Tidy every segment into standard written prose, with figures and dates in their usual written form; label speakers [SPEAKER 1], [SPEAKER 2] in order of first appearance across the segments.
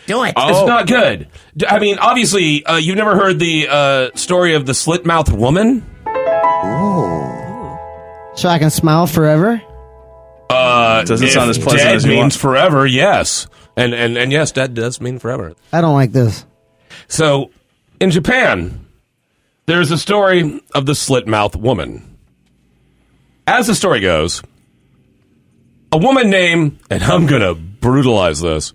[SPEAKER 1] Do it.
[SPEAKER 2] Oh.
[SPEAKER 3] It's not good. I mean, obviously, you've never heard the story of the Slit-Mouthed Woman?
[SPEAKER 1] So I can smile forever?
[SPEAKER 2] Doesn't sound as pleasant
[SPEAKER 3] dead
[SPEAKER 2] as you
[SPEAKER 3] means
[SPEAKER 2] want.
[SPEAKER 3] forever, yes. And yes, dead does mean forever.
[SPEAKER 1] I don't like this.
[SPEAKER 3] So, in Japan, there's a story of the Slit-Mouthed Woman. As the story goes, a woman named, and I'm going to brutalize this,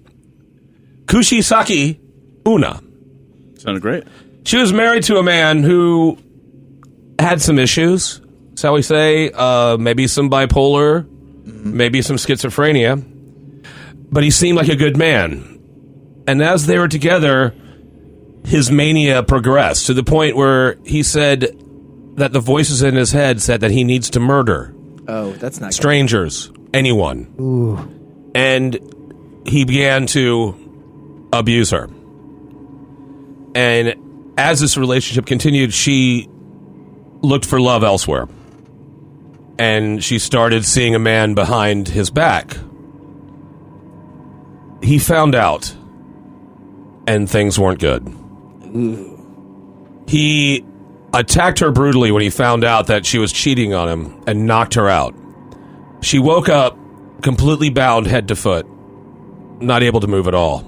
[SPEAKER 3] Kushisaki Una.
[SPEAKER 2] Sounded great.
[SPEAKER 3] She was married to a man who had some issues, shall we say, maybe some bipolar, maybe some schizophrenia, but he seemed like a good man. And as they were together, his mania progressed to the point where he said that the voices in his head said that he needs to murder
[SPEAKER 4] Oh, that's not
[SPEAKER 3] strangers, anyone.
[SPEAKER 1] Ooh.
[SPEAKER 3] And he began to abuse her. And as this relationship continued, she looked for love elsewhere. And she started seeing a man behind his back. He found out, and things weren't good. He attacked her brutally when he found out that she was cheating on him and knocked her out. She woke up completely bound head to foot, not able to move at all.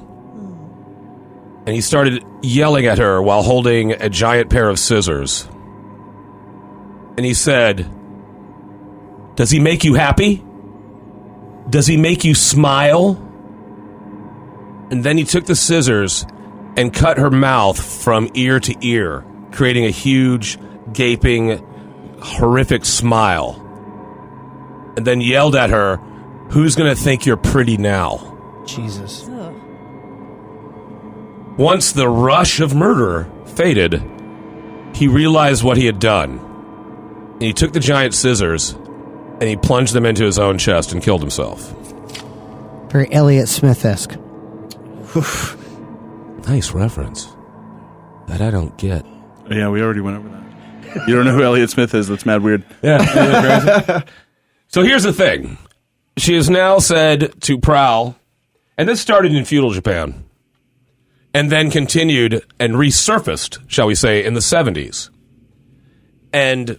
[SPEAKER 3] And he started yelling at her while holding a giant pair of scissors. And he said, "Does he make you happy? Does he make you smile?" And then he took the scissors and cut her mouth from ear to ear, creating a huge, gaping, horrific smile. And then yelled at her, "Who's going to think you're pretty now?"
[SPEAKER 1] Jesus.
[SPEAKER 3] Once the rush of murder faded, he realized what he had done. And he took the giant scissors and he plunged them into his own chest and killed himself.
[SPEAKER 1] Very Elliott Smith-esque.
[SPEAKER 3] Nice reference. That I don't get.
[SPEAKER 2] Yeah, we already went over that. You don't know who Elliott Smith is? That's mad weird.
[SPEAKER 3] Yeah. So here's the thing. She is now said to prowl, and this started in feudal Japan, and then continued and resurfaced, shall we say, in the 70s. And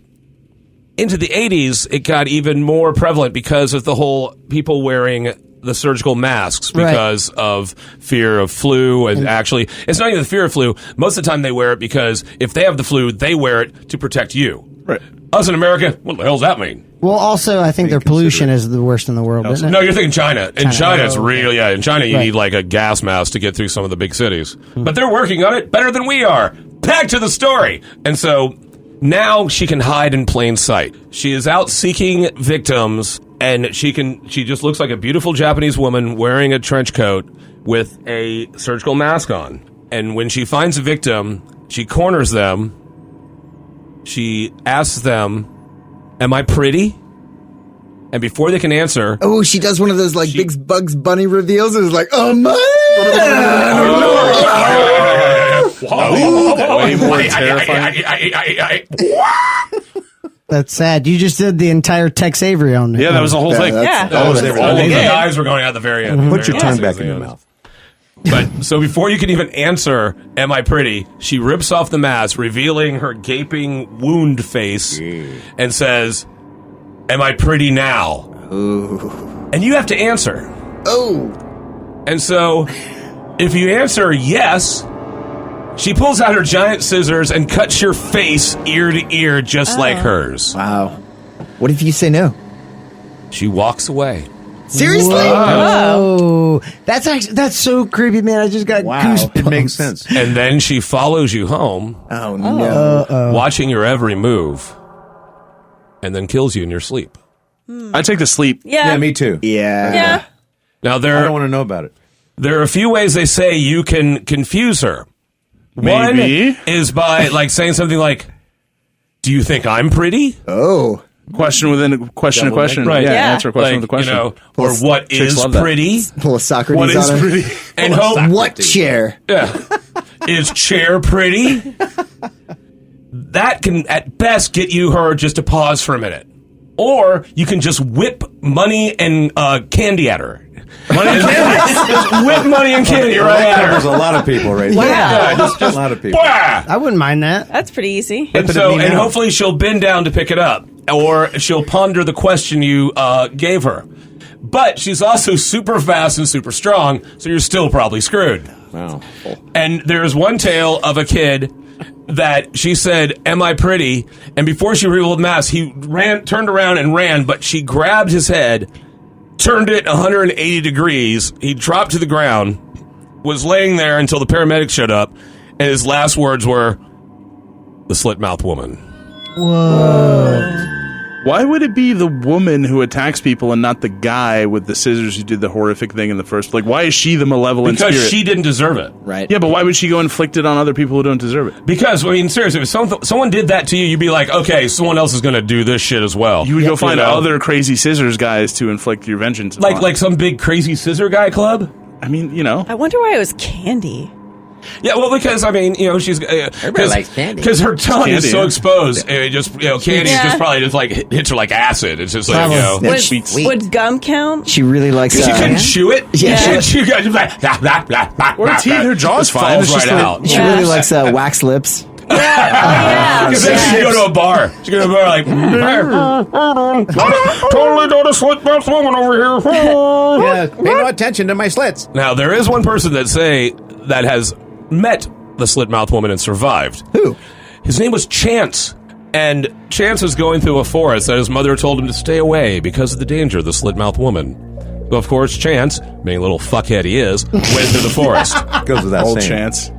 [SPEAKER 3] into the 80s, it got even more prevalent because of the whole people wearing the surgical masks because of fear of flu. And actually, it's not even the fear of flu. Most of the time they wear it because if they have the flu, they wear it to protect you.
[SPEAKER 2] Right.
[SPEAKER 3] Us in America, what the hell does that mean?
[SPEAKER 1] Well, also, I think their pollution is the worst in the world, isn't it?
[SPEAKER 3] No, you're thinking China. In China, it's
[SPEAKER 1] okay.
[SPEAKER 3] real. Yeah, in China, you need like a gas mask to get through some of the big cities. But they're working on it better than we are. Back to the story. And so now she can hide in plain sight. She is out seeking victims, and she just looks like a beautiful Japanese woman wearing a trench coat with a surgical mask on. And when she finds a victim, she corners them. She asks them, "Am I pretty?" And before they can answer...
[SPEAKER 4] Oh, she does one of those like big Bugs Bunny reveals. It's like, oh my!
[SPEAKER 2] Way more terrifying.
[SPEAKER 1] That's sad. You just did the entire Tex Avery on it.
[SPEAKER 2] Yeah, that was the whole thing.
[SPEAKER 5] Yeah.
[SPEAKER 3] all of the eyes were going out the very end.
[SPEAKER 6] Put your tongue back in your mouth.
[SPEAKER 3] But so before you can even answer, "Am I pretty?" she rips off the mask, revealing her gaping wound face, and says, "Am I pretty now?"
[SPEAKER 4] Ooh.
[SPEAKER 3] And you have to answer.
[SPEAKER 4] Oh.
[SPEAKER 3] And so, if you answer yes, she pulls out her giant scissors and cuts your face ear to ear just like hers.
[SPEAKER 4] Wow. What if you say no?
[SPEAKER 3] She walks away.
[SPEAKER 4] Seriously?
[SPEAKER 1] Oh, that's so creepy, man. I just got goosebumps.
[SPEAKER 6] It makes sense.
[SPEAKER 3] And then she follows you home,
[SPEAKER 4] Oh, no.
[SPEAKER 3] watching your every move, and then kills you in your sleep.
[SPEAKER 2] I take the sleep.
[SPEAKER 5] Yeah.
[SPEAKER 6] Yeah, me too.
[SPEAKER 4] Yeah.
[SPEAKER 5] Yeah.
[SPEAKER 3] Now,
[SPEAKER 6] I don't want to know about it.
[SPEAKER 3] there are a few ways they say you can confuse her.
[SPEAKER 2] Maybe.
[SPEAKER 3] One is by like saying something like, "Do you think I'm pretty?"
[SPEAKER 4] Oh.
[SPEAKER 2] Question within a question.
[SPEAKER 6] Double negative.
[SPEAKER 3] Right.
[SPEAKER 2] Yeah,
[SPEAKER 5] Yeah.
[SPEAKER 2] answer a question with a question.
[SPEAKER 3] You know, or what
[SPEAKER 2] Chicks
[SPEAKER 3] is
[SPEAKER 2] love that.
[SPEAKER 3] pretty?
[SPEAKER 4] Pull a Socrates
[SPEAKER 3] What is
[SPEAKER 4] on her.
[SPEAKER 3] pretty? And hope.
[SPEAKER 4] What chair?
[SPEAKER 3] Yeah. Is chair pretty? That can at best get her just to pause for a minute. or you can just whip money and candy at her. Money and candy. Just whip money and candy right at her.
[SPEAKER 6] There's a lot of people right there.
[SPEAKER 3] Yeah, just
[SPEAKER 6] a lot of people.
[SPEAKER 1] I wouldn't mind that.
[SPEAKER 5] That's pretty easy.
[SPEAKER 3] And hopefully she'll bend down to pick it up, or she'll ponder the question you gave her. But she's also super fast and super strong, so you're still probably screwed.
[SPEAKER 6] Wow.
[SPEAKER 3] And there's one tale of a kid that she said, "Am I pretty?" And before she revealed mass, he turned around and ran, but she grabbed his head, turned it 180 degrees. He dropped to the ground, was laying there until the paramedics showed up, and his last words were, "The Slit-Mouthed Woman."
[SPEAKER 1] Whoa.
[SPEAKER 2] Why would it be the woman who attacks people and not the guy with the scissors who did the horrific thing in the first? Like, why is she the malevolent
[SPEAKER 3] Because
[SPEAKER 2] spirit?
[SPEAKER 3] she didn't deserve it.
[SPEAKER 4] Right.
[SPEAKER 2] Yeah, but why would she go inflict it on other people who don't deserve it?
[SPEAKER 3] Because, I mean, seriously, if someone did that to you, you'd be like, okay, someone else is going to do this shit as well.
[SPEAKER 2] You would go find other crazy scissors guys to inflict your vengeance upon.
[SPEAKER 3] Like some big crazy scissor guy club?
[SPEAKER 2] I mean,
[SPEAKER 5] I wonder why it was candy.
[SPEAKER 3] Yeah, well, because, I mean, she's...
[SPEAKER 4] Everybody likes candy.
[SPEAKER 3] Because her tongue is so
[SPEAKER 2] yeah.
[SPEAKER 3] exposed. It just, candy just probably just, like, hits her like acid. It's just like,
[SPEAKER 5] Would gum count?
[SPEAKER 4] She really likes
[SPEAKER 3] She couldn't chew it.
[SPEAKER 4] Yeah.
[SPEAKER 3] She couldn't chew it. She's like, blah, blah, blah, blah,
[SPEAKER 2] Or teeth, her jaw's
[SPEAKER 3] just
[SPEAKER 2] fine.
[SPEAKER 3] falls
[SPEAKER 2] It's just
[SPEAKER 3] right
[SPEAKER 2] like-
[SPEAKER 3] out.
[SPEAKER 4] She really likes wax lips.
[SPEAKER 3] Because then she'd go to a bar. She'd go to a bar like, totally not a slit-mouthed woman over here.
[SPEAKER 6] Yeah, pay no attention to my slits.
[SPEAKER 3] Now, there is one person that has met the Slit-Mouthed Woman and survived.
[SPEAKER 4] Who?
[SPEAKER 3] His name was Chance. And Chance was going through a forest that his mother told him to stay away because of the danger of the Slit-Mouthed Woman. Well, of course, Chance, being a little fuckhead he is, went through the forest.
[SPEAKER 6] Goes without
[SPEAKER 2] Old
[SPEAKER 6] saying.
[SPEAKER 2] chance.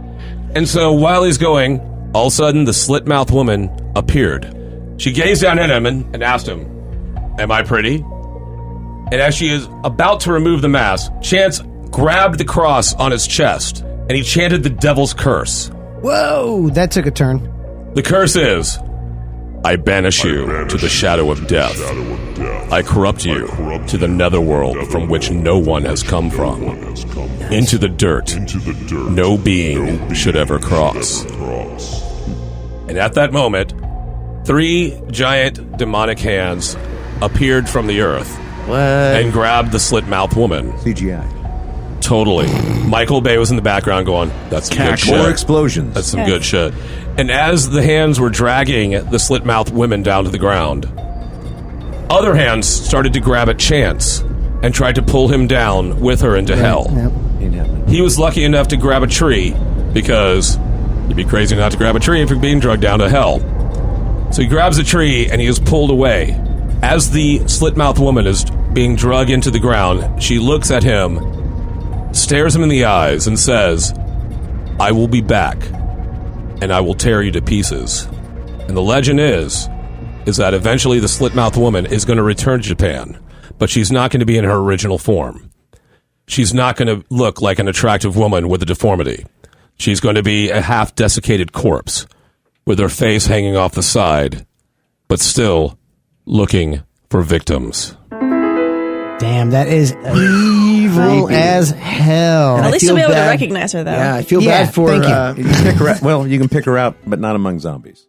[SPEAKER 3] And so while he's going, all of a sudden the Slit-Mouthed Woman appeared. She gazed down at him and asked him, "Am I pretty?" And as she is about to remove the mask, Chance grabbed the cross on his chest, and he chanted the devil's curse.
[SPEAKER 1] Whoa, that took a turn.
[SPEAKER 3] The curse is, "I banish you to the shadow of death. I corrupt you to the netherworld from which no one has come from. Into the dirt no being should ever cross." And at that moment, 3 giant demonic hands appeared from the earth and grabbed the Slit-Mouthed Woman.
[SPEAKER 6] CGI.
[SPEAKER 3] Totally. Michael Bay was in the background going, "That's some good shit.
[SPEAKER 6] More explosions.
[SPEAKER 3] That's some good shit." And as the hands were dragging the Slit-Mouthed Woman down to the ground, other hands started to grab at Chance and tried to pull him down with her into hell.
[SPEAKER 6] Ain't happening.
[SPEAKER 3] He was lucky enough to grab a tree because you'd be crazy not to grab a tree if you're being drugged down to hell. So he grabs a tree and he is pulled away. As the Slit-Mouthed Woman is being dragged into the ground, she looks at him, stares him in the eyes, and says, "I will be back, and I will tear you to pieces." And the legend is that eventually the Slit-Mouthed Woman is going to return to Japan, but she's not going to be in her original form. She's not going to look like an attractive woman with a deformity. She's going to be a half-desiccated corpse with her face hanging off the side, but still looking for victims.
[SPEAKER 1] Damn, that is evil as hell.
[SPEAKER 5] At
[SPEAKER 4] I
[SPEAKER 5] least
[SPEAKER 4] feel
[SPEAKER 5] you'll be able to
[SPEAKER 4] bad.
[SPEAKER 5] recognize her, though.
[SPEAKER 4] Yeah, I feel
[SPEAKER 1] Yeah,
[SPEAKER 4] bad for.
[SPEAKER 1] thank you.
[SPEAKER 6] You can pick her out. Well, you can pick her out, but not among zombies.